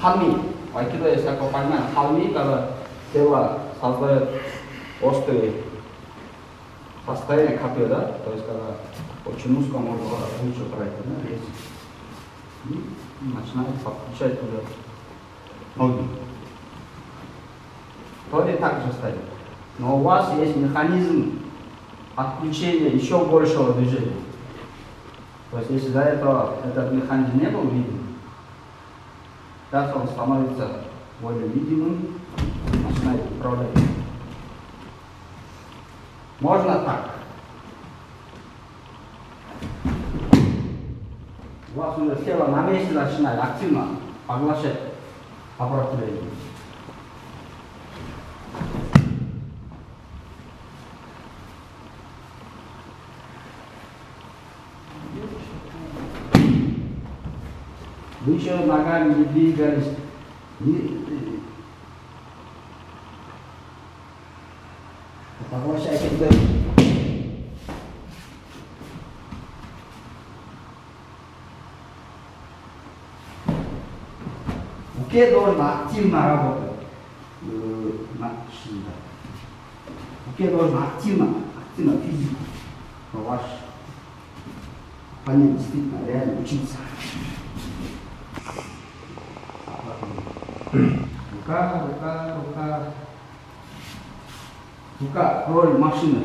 халми. Айкидо есть такое понятие халми, когда тело создает острые состояние копья, да? То есть когда очень узко можно лучше пройти, да? Здесь. И начинает подключать туда ноги. Вроде так же стоит. Но у вас есть механизм отключения еще большего движения. То есть если до этого этот механизм не был виден, сейчас он становится более видимым и начинает управлять. Можно так. У вас уже тело на месте начинает активно поглощать сопротивление. Вы еще ногами не двигались. Поглощайте туда. Руке должен активно работать. Руке должен активно физику. Ваш оппонент действительно реально учиться. Рука роль машины,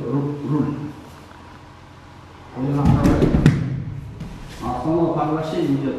руль. Он направляет. А основное поглощение идет